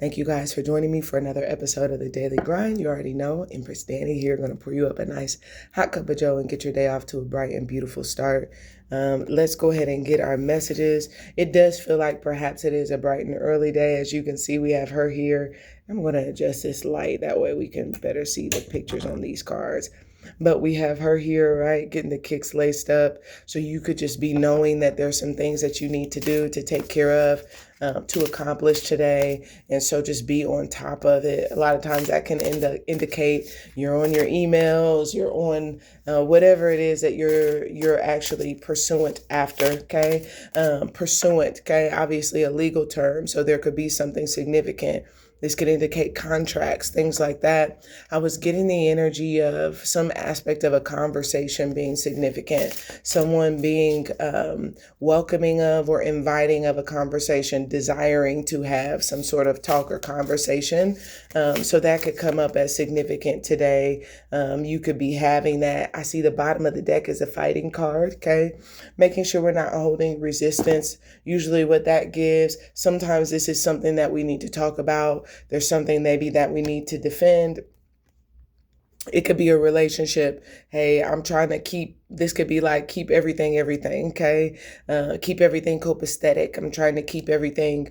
Thank you guys for joining me for another episode of the Daily Grind. You already know, Empress Dannie here, going to pour you up a nice hot cup of joe and get your day off to a bright and beautiful start. Let's go ahead and get our messages. It does feel like perhaps it is a bright and early day. As you can see, we have her here. I'm going to adjust this light. That way we can better see the pictures on these cards. But we have her here, right, getting the kicks laced up. So you could just be knowing that there's some things that you need to do to take care of, to accomplish today. And so just be on top of it. A lot of times that can indicate you're on your emails, you're on whatever it is that you're actually pursuant after, okay? Pursuant, okay? Obviously a legal term. So there could be something significant. This could indicate contracts, things like that. I was getting the energy of some aspect of a conversation being significant, someone being welcoming of or inviting of a conversation, desiring to have some sort of talk or conversation. So that could come up as significant today. You could be having that. I see the bottom of the deck is a fighting card, okay? Making sure we're not holding resistance. Usually what that gives, sometimes this is something that we need to talk about. There's something maybe that we need to defend. It could be a relationship. Hey, I'm trying to this could be like, keep everything, okay? Keep everything copacetic. I'm trying to keep everything.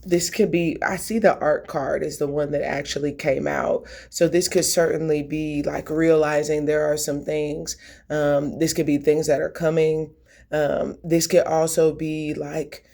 This could be, I see the art card is the one that actually came out. So this could certainly be like realizing there are some things. This could be things that are coming. This could also be like,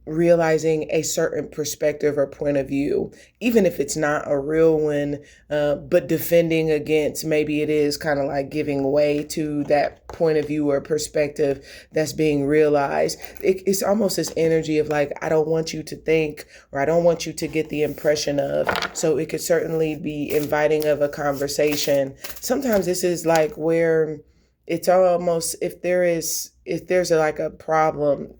realizing a certain perspective or point of view, even if it's not a real one, but defending against, maybe it is kind of like giving way to that point of view or perspective that's being realized. It's almost this energy of like, I don't want you to think, or I don't want you to get the impression of. So it could certainly be inviting of a conversation. Sometimes this is like where it's almost, if there's like a problem,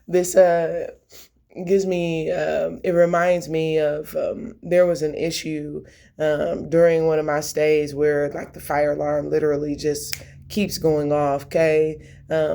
this gives me, it reminds me of, there was an issue during one of my stays where like the fire alarm literally just keeps going off, okay?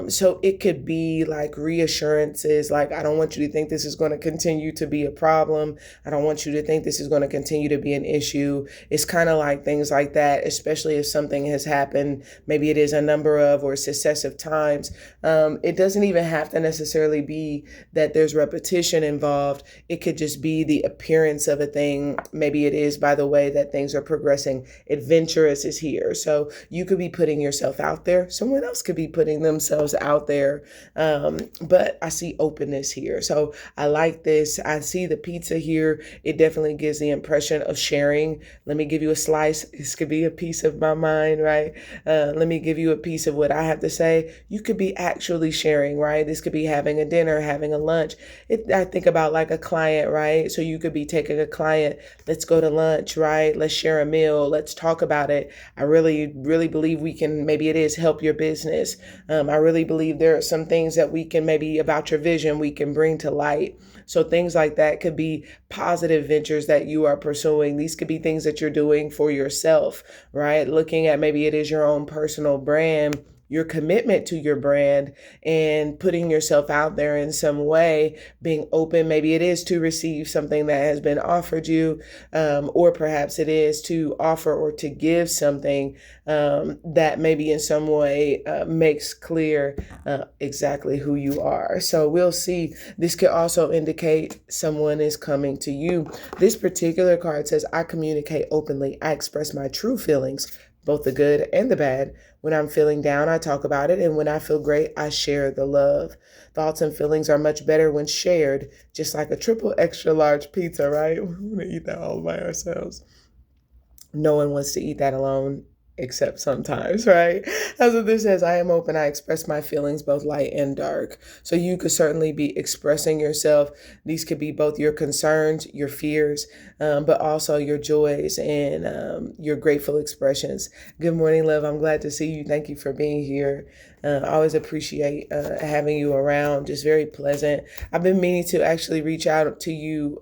So it could be like reassurances, like, I don't want you to think this is going to continue to be a problem. I don't want you to think this is going to continue to be an issue. It's kind of like things like that, especially if something has happened, maybe it is a number of or successive times. It doesn't even have to necessarily be that there's repetition involved. It could just be the appearance of a thing. Maybe it is by the way that things are progressing. Adventurous is here. So you could be putting yourself out there. Someone else could be putting themselves out there. But I see openness here. So I like this. I see the pizza here. It definitely gives the impression of sharing. Let me give you a slice. This could be a piece of my mind, right? Let me give you a piece of what I have to say. You could be actually sharing, right? This could be having a dinner, having a lunch. I think about like a client, right? So you could be taking a client, let's go to lunch, right? Let's share a meal. Let's talk about it. I really, really believe we can, maybe it is help your business. I really believe there are some things that we can, maybe about your vision, we can bring to light. So things like that could be positive ventures that you are pursuing. These could be things that you're doing for yourself, right? Looking at maybe it is your own personal brand, your commitment to your brand, and putting yourself out there in some way, being open. Maybe it is to receive something that has been offered you, or perhaps it is to offer or to give something that maybe in some way makes clear exactly who you are. So we'll see. This could also indicate someone is coming to you. This particular card says, I communicate openly. I express my true feelings, both the good and the bad. When I'm feeling down, I talk about it. And when I feel great, I share the love. Thoughts and feelings are much better when shared, just like a triple extra large pizza, right? We want to eat that all by ourselves. No one wants to eat that alone, except sometimes, right? That's what this says. I am open. I express my feelings, both light and dark. So you could certainly be expressing yourself. These could be both your concerns, your fears, but also your joys and your grateful expressions. Good morning, love. I'm glad to see you. Thank you for being here. I always appreciate having you around. Just very pleasant. I've been meaning to actually reach out to you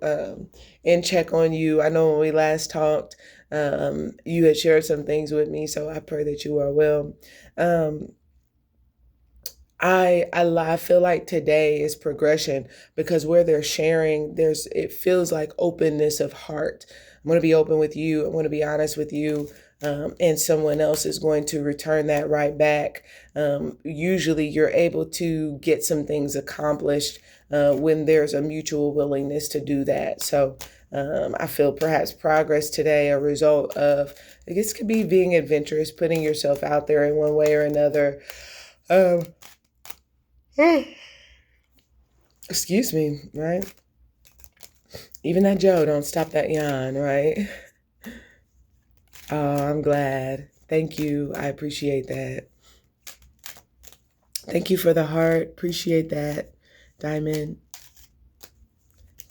and check on you. I know when we last talked, you had shared some things with me, so I pray that you are well. I feel like today is progression because where they're sharing, it feels like openness of heart. I'm going to be open with you. I'm going to be honest with you. And someone else is going to return that right back. Usually you're able to get some things accomplished when there's a mutual willingness to do that. So I feel perhaps progress today, a result of, I guess, could be being adventurous, putting yourself out there in one way or another. Um, Excuse me, right? Even that Joe don't stop that yawn, right? Oh, I'm glad. Thank you. I appreciate that. Thank you for the heart. Appreciate that, Diamond.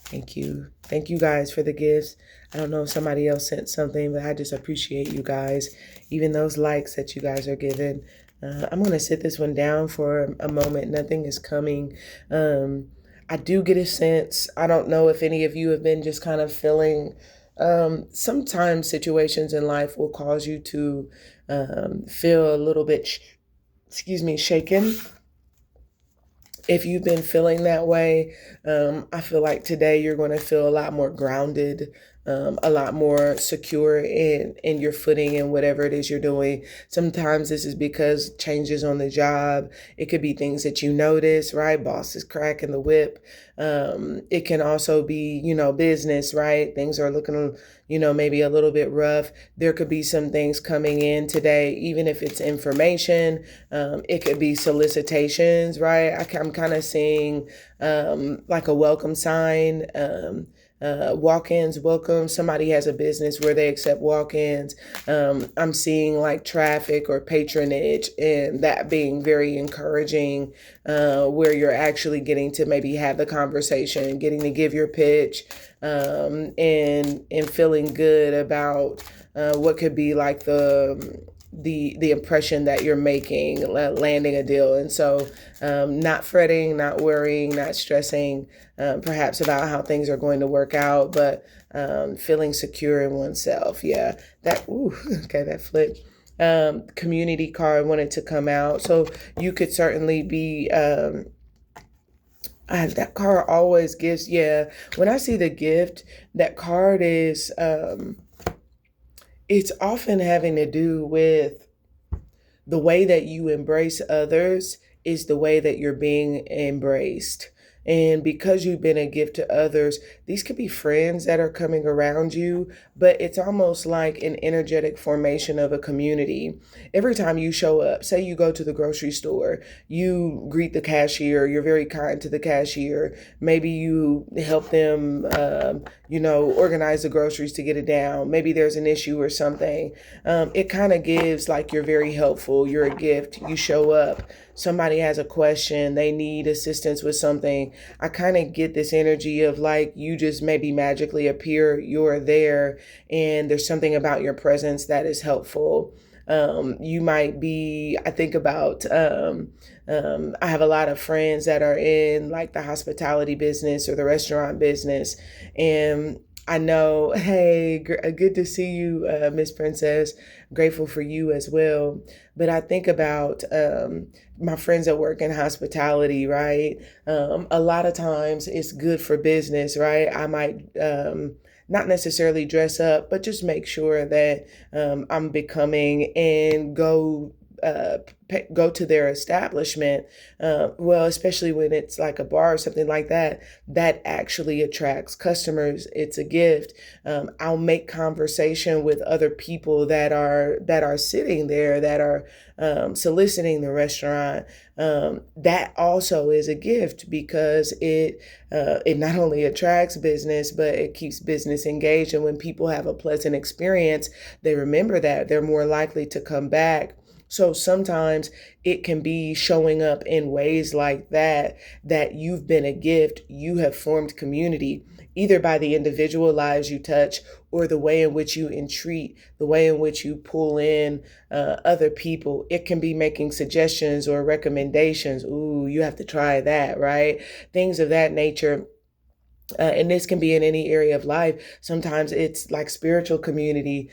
Thank you. Thank you guys for the gifts. I don't know if somebody else sent something, but I just appreciate you guys. Even those likes that you guys are giving. I'm going to sit this one down for a moment. Nothing is coming. I do get a sense. I don't know if any of you have been just kind of feeling. Sometimes situations in life will cause you to feel a little bit, excuse me, shaken. If you've been feeling that way, I feel like today you're going to feel a lot more grounded, a lot more secure in your footing and whatever it is you're doing. Sometimes this is because changes on the job. It could be things that you notice, right? Boss is cracking the whip. It can also be, business, right? Things are looking, maybe a little bit rough. There could be some things coming in today, even if it's information. It could be solicitations, right? I'm kind of seeing like a welcome sign. Walk-ins, welcome. Somebody has a business where they accept walk-ins. I'm seeing like traffic or patronage, and that being very encouraging, where you're actually getting to maybe have the conversation, getting to give your pitch, and feeling good about what could be like the impression that you're making, landing a deal. And so not fretting, not worrying, not stressing perhaps about how things are going to work out, but feeling secure in oneself. Yeah, okay, that flipped. Community card wanted to come out. So you could certainly be that card always gives, yeah, when I see the gift, that card is it's often having to do with the way that you embrace others is the way that you're being embraced. And because you've been a gift to others, these could be friends that are coming around you, but it's almost like an energetic formation of a community. Every time you show up, say you go to the grocery store, you greet the cashier, you're very kind to the cashier. Maybe you help them, organize the groceries to get it down. Maybe there's an issue or something. It kind of gives like you're very helpful, you're a gift, you show up. Somebody has a question, they need assistance with something. I kind of get this energy of like you just maybe magically appear, you're there, and there's something about your presence that is helpful. You might be, I think about, I have a lot of friends that are in like the hospitality business or the restaurant business. And I know, hey, good to see you, Miss Princess. Grateful for you as well. But I think about my friends that work in hospitality, right? A lot of times it's good for business, right? I might not necessarily dress up, but just make sure that I'm becoming and go to their establishment. Well, especially when it's like a bar or something like that, that actually attracts customers. It's a gift. I'll make conversation with other people that are sitting there, that are soliciting the restaurant. That also is a gift because it not only attracts business, but it keeps business engaged. And when people have a pleasant experience, they remember that they're more likely to come back. So sometimes it can be showing up in ways like that, that you've been a gift, you have formed community, either by the individual lives you touch or the way in which you entreat, the way in which you pull in other people. It can be making suggestions or recommendations. Ooh, you have to try that, right? Things of that nature. And this can be in any area of life. Sometimes it's like spiritual community.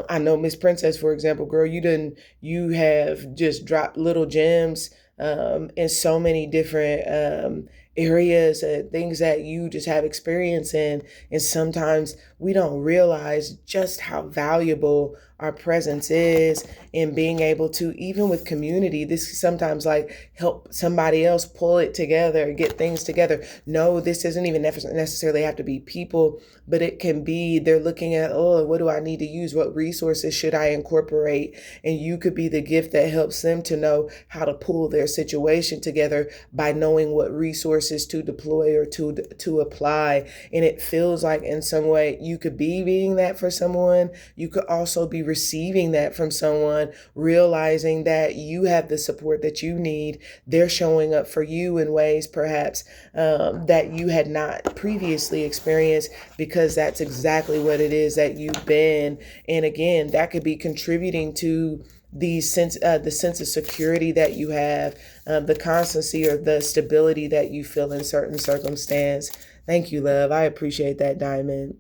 I know Miss Princess, for example, girl, you have just dropped little gems in so many different areas, things that you just have experience in. And sometimes we don't realize just how valuable our presence is in being able to, even with community, this sometimes like help somebody else pull it together, get things together. No, this doesn't even necessarily have to be people, but it can be they're looking at, oh, what do I need to use? What resources should I incorporate? And you could be the gift that helps them to know how to pull their situation together by knowing what resources to deploy or to apply. And it feels like in some way you could be being that for someone. You could also be receiving that from someone, realizing that you have the support that you need. They're showing up for you in ways perhaps that you had not previously experienced, because that's exactly what it is that you've been. And again, that could be contributing to the sense of security that you have, the constancy or the stability that you feel in certain circumstance. Thank you, love. I appreciate that, Diamond.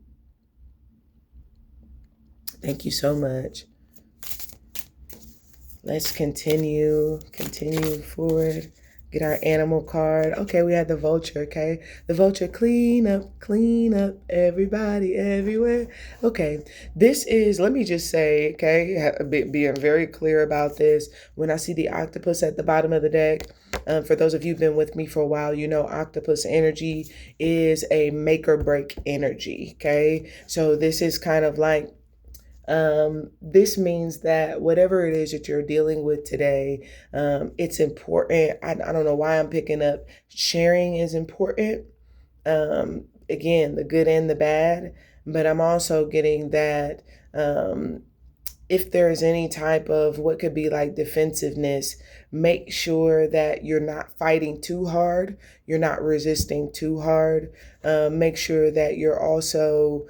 Thank you so much. Let's continue forward. Get our animal card. Okay, we had the vulture, okay? The vulture, clean up, everybody, everywhere. Okay, this is, let me just say, okay, being very clear about this. When I see the octopus at the bottom of the deck, for those of you who've been with me for a while, you know octopus energy is a make or break energy, okay? So this is kind of like, this means that whatever it is that you're dealing with today, it's important. I don't know why I'm picking up sharing is important. Again, the good and the bad, but I'm also getting that if there is any type of what could be like defensiveness, make sure that you're not fighting too hard. You're not resisting too hard. Make sure that you're also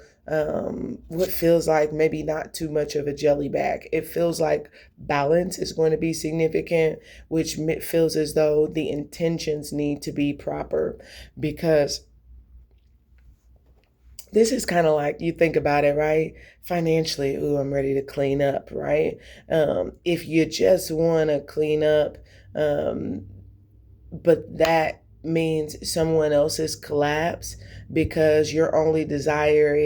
what feels like maybe not too much of a jelly bag. It feels like balance is going to be significant, which feels as though the intentions need to be proper, because this is kind of like, you think about it, right? Financially, ooh, I'm ready to clean up, right? If you just want to clean up, um, but that means someone else's collapse because your only desire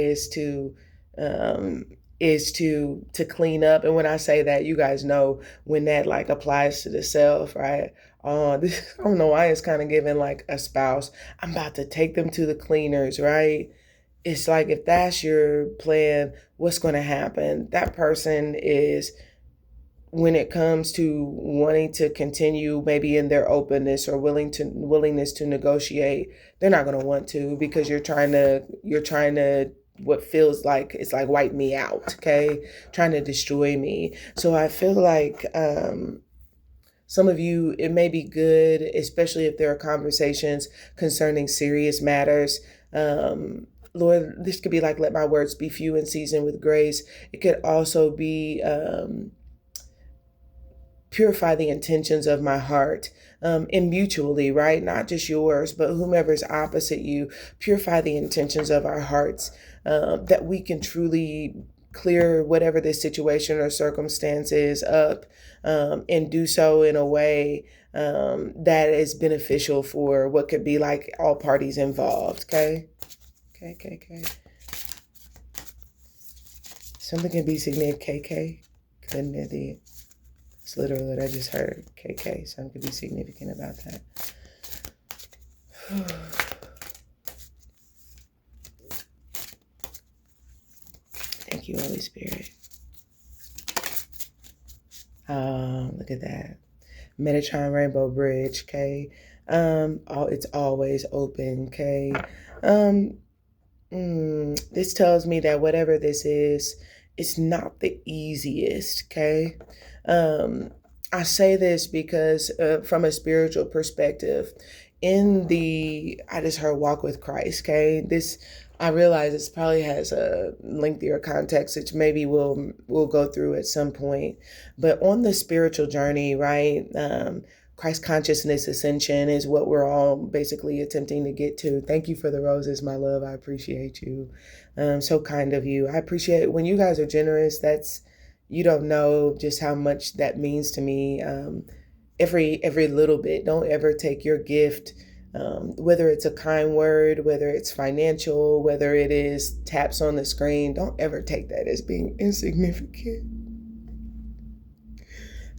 um, is to clean up. And when I say that, you guys know when that like applies to the self, right? I don't know why it's kind of giving like a spouse. I'm about to take them to the cleaners, right? It's like, if that's your plan, what's going to happen? That person is, when it comes to wanting to continue maybe in their openness or willingness to negotiate, they're not going to want to, because you're trying to what feels like it's like wipe me out, okay? Trying to destroy me. So I feel like some of you, it may be good, especially if there are conversations concerning serious matters. Lord, this could be like, let my words be few and seasoned with grace. It could also be purify the intentions of my heart, and mutually, right? Not just yours, but whomever's opposite you. Purify the intentions of our hearts, that we can truly clear whatever this situation or circumstance is up, and do so in a way that is beneficial for what could be like all parties involved, okay? Okay. Something can be significant, KK. Couldn't it be? It's literally what I just heard. KK. Something could be significant about that. Thank you, Holy Spirit. Look at that. Metatron Rainbow Bridge, okay? It's always open, okay? This tells me that whatever this is, it's not the easiest, okay? I say this because from a spiritual perspective, I just heard walk with Christ, okay? I realize this probably has a lengthier context, which maybe we'll go through at some point. But on the spiritual journey, right? Christ consciousness ascension is what we're all basically attempting to get to. Thank you for the roses, my love. I appreciate you. So kind of you. I appreciate when you guys are generous. You don't know just how much that means to me. every little bit. Don't ever take your gift, whether it's a kind word, whether it's financial, whether it is taps on the screen. Don't ever take that as being insignificant,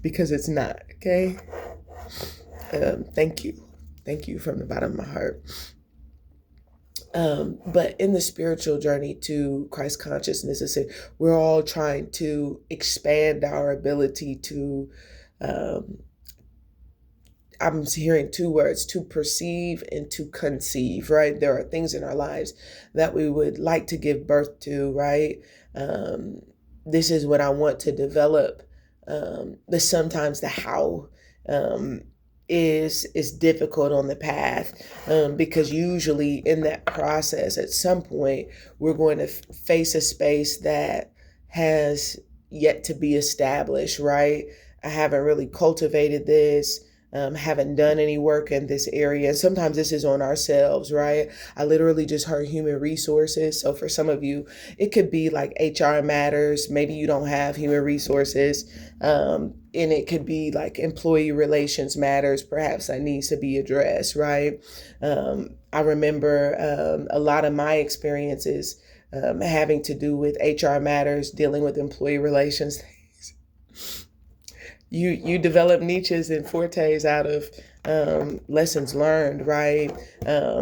because it's not. Okay. Thank you. Thank you from the bottom of my heart. But in the spiritual journey to Christ consciousness, we're all trying to expand our ability to, I'm hearing two words, to perceive and to conceive, right? There are things in our lives that we would like to give birth to, right? This is what I want to develop. Sometimes the how is difficult on the path, because usually in that process, at some point, we're going to face a space that has yet to be established, right? I haven't really cultivated this. Haven't done any work in this area. And sometimes this is on ourselves, right? I literally just heard human resources. So for some of you, it could be like HR matters. Maybe you don't have human resources. And it could be like employee relations matters. Perhaps that needs to be addressed, right? I remember a lot of my experiences having to do with HR matters, dealing with employee relations. You develop niches and fortes out of lessons learned, right?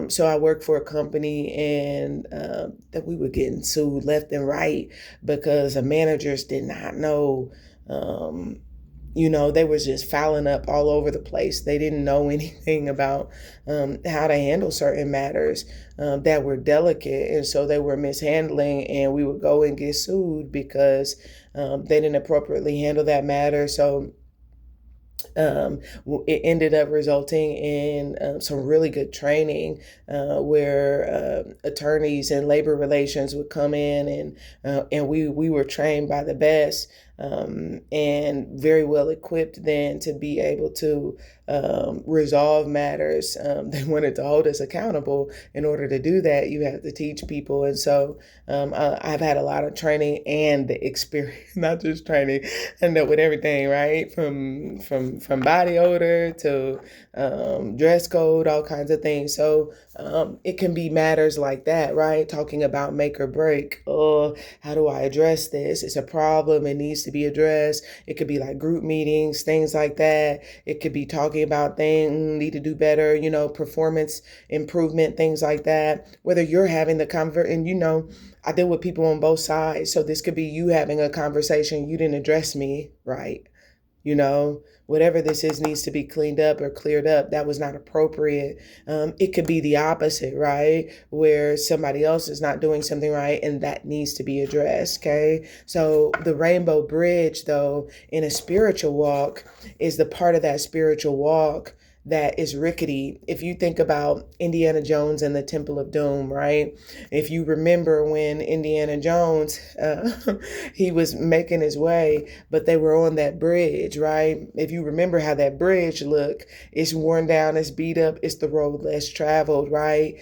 So I worked for a company, and that we were getting sued left and right because the managers did not know. They was just fouling up all over the place. They didn't know anything about how to handle certain matters that were delicate. And so they were mishandling, and we would go and get sued because they didn't appropriately handle that matter. So it ended up resulting in some really good training where attorneys and labor relations would come in, and we were trained by the best, and very well equipped then to be able to resolve matters. They wanted to hold us accountable. In order to do that, you have to teach people. And so I've had a lot of training and the experience, not just training, end up with everything, right? From body odor to dress code, all kinds of things. So it can be matters like that, right? Talking about make or break. Oh, how do I address this? It's a problem. It needs to be addressed. It could be like group meetings, things like that. It could be talking about things need to do better, performance improvement, things like that. Whether you're having the and I deal with people on both sides. So this could be you having a conversation. You didn't address me right. Whatever this is needs to be cleaned up or cleared up. That was not appropriate. It could be the opposite, right? Where somebody else is not doing something right, and that needs to be addressed, okay? So the rainbow bridge, though, in a spiritual walk is the part of that spiritual walk that is rickety. If you think about Indiana Jones and the Temple of Doom, right? If you remember when Indiana Jones, he was making his way, but they were on that bridge, right? If you remember how that bridge looked, it's worn down, it's beat up, it's the road less traveled, right?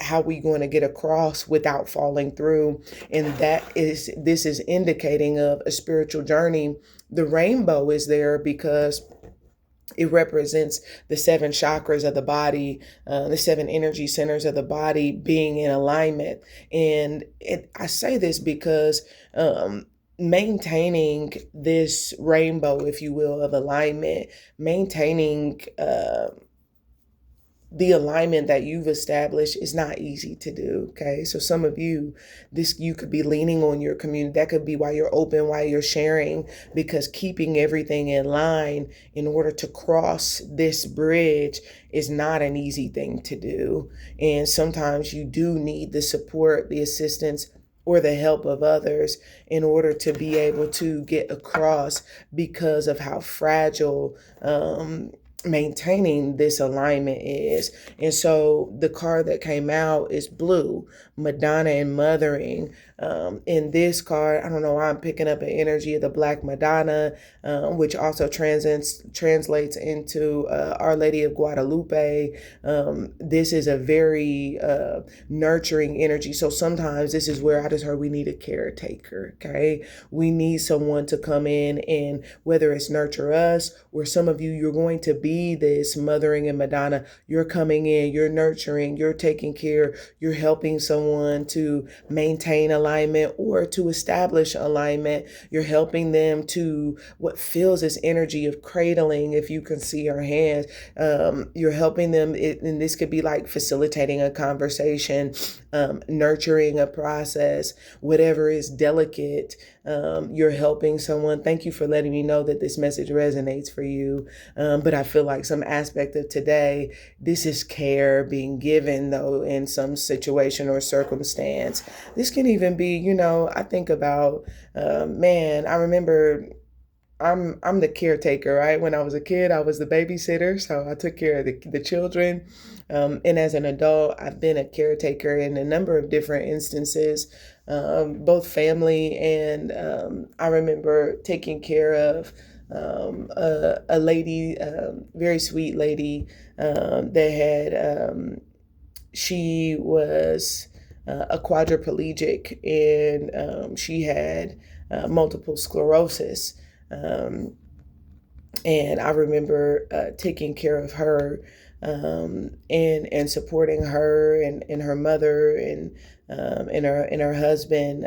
How we going to get across without falling through? And this is indicating of a spiritual journey. The rainbow is there because it represents the 7 chakras of the body, the 7 energy centers of the body being in alignment. And I say this because maintaining this rainbow, if you will, of alignment, maintaining the alignment that you've established is not easy to do. Okay. So some of you, you could be leaning on your community. That could be why you're open, why you're sharing, because keeping everything in line in order to cross this bridge is not an easy thing to do. And sometimes you do need the support, the assistance, or the help of others in order to be able to get across because of how fragile, maintaining this alignment is. And so the card that came out is blue, Madonna and mothering. In this card, I don't know why I'm picking up an energy of the Black Madonna, which also translates into Our Lady of Guadalupe. This is a very nurturing energy. So sometimes this is where I just heard we need a caretaker. Okay, we need someone to come in, and whether it's nurture us, or some of you, you're going to be this mothering and Madonna. You're coming in, you're nurturing, you're taking care, you're helping someone to maintain alignment or to establish alignment. You're helping them to what feels this energy of cradling, if you can see our hands. You're helping them, and this could be like facilitating a conversation, nurturing a process, whatever is delicate. You're helping someone. Thank you for letting me know that this message resonates for you. But I feel like some aspect of today, this is care being given, though, in some situation or circumstance. This can even be, I think about, man, I remember I'm the caretaker, right? When I was a kid, I was the babysitter, so I took care of the children. And as an adult, I've been a caretaker in a number of different instances, both family and I remember taking care of a lady, very sweet lady that had, she was a quadriplegic, and she had multiple sclerosis. And I remember taking care of her, and supporting her and her mother and her husband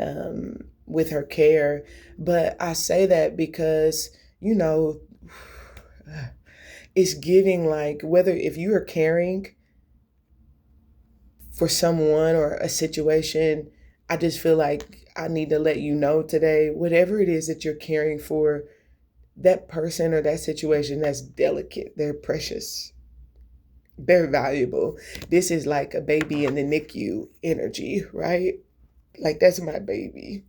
with her care. But I say that because, it's giving, like, whether if you are caring for someone or a situation, I just feel like I need to let you know today, whatever it is that you're caring for, that person or that situation, that's delicate. They're precious. They're valuable. This is like a baby in the NICU energy, right? Like, that's my baby.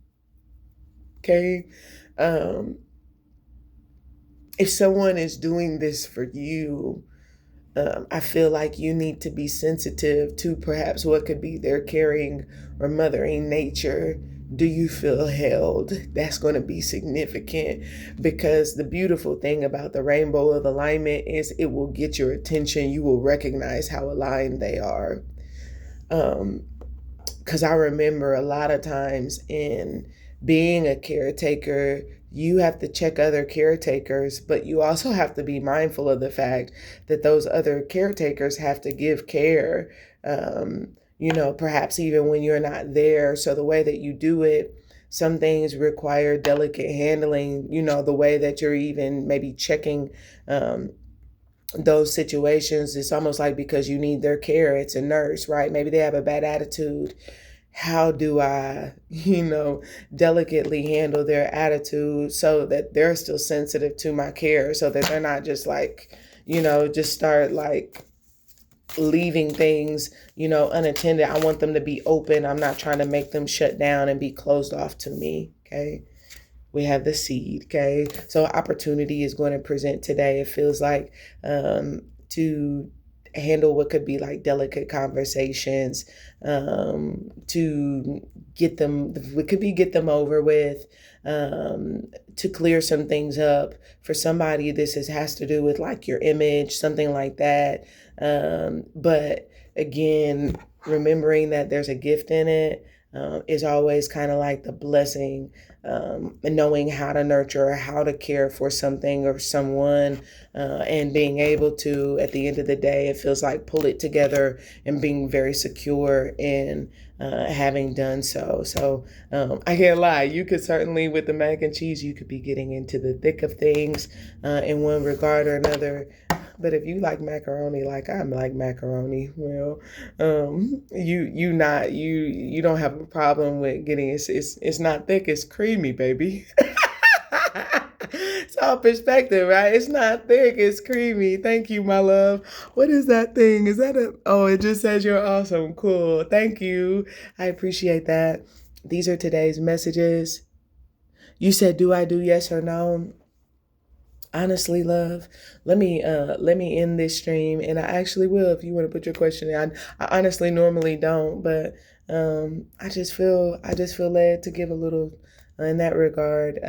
Okay? If someone is doing this for you, I feel like you need to be sensitive to perhaps what could be their caring or mothering nature. Do you feel held? That's going to be significant, because the beautiful thing about the rainbow of alignment is it will get your attention. You will recognize how aligned they are. Because I remember a lot of times in being a caretaker, you have to check other caretakers, but you also have to be mindful of the fact that those other caretakers have to give care, perhaps even when you're not there. So the way that you do it, some things require delicate handling, the way that you're even maybe checking those situations. It's almost like because you need their care, it's a nurse, right? Maybe they have a bad attitude. How do I, delicately handle their attitude so that they're still sensitive to my care, so that they're not just like, just start like leaving things, unattended. I want them to be open. I'm not trying to make them shut down and be closed off to me. Okay. We have the seed. Okay. So opportunity is going to present today. It feels like, to handle what could be like delicate conversations, to get them, what could be get them over with, to clear some things up. For somebody, has to do with like your image, something like that. But again, remembering that there's a gift in it is always kind of like the blessing, and knowing how to nurture, how to care for something or someone, and being able to, at the end of the day, it feels like pull it together and being very secure in having done so. So I can't lie, you could certainly, with the mac and cheese, you could be getting into the thick of things in one regard or another. But if you like macaroni, like I like macaroni, well, you don't have a problem with getting it's not thick, it's creamy, baby. It's all perspective, right? It's not thick, it's creamy. Thank you, my love. What is that thing? Is that oh, it just says you're awesome. Cool. Thank you. I appreciate that. These are today's messages. You said, do I do yes or no? Honestly, love, let me end this stream, and I actually will if you want to put your question in. I honestly normally don't, but I just feel led to give a little in that regard.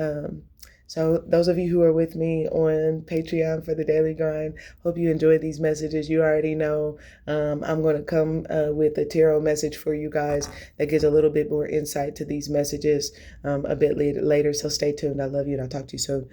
So those of you who are with me on Patreon for the Daily Grind, hope you enjoyed these messages. You already know I'm going to come with a tarot message for you guys that gives a little bit more insight to these messages a bit later. So stay tuned. I love you, and I'll talk to you soon.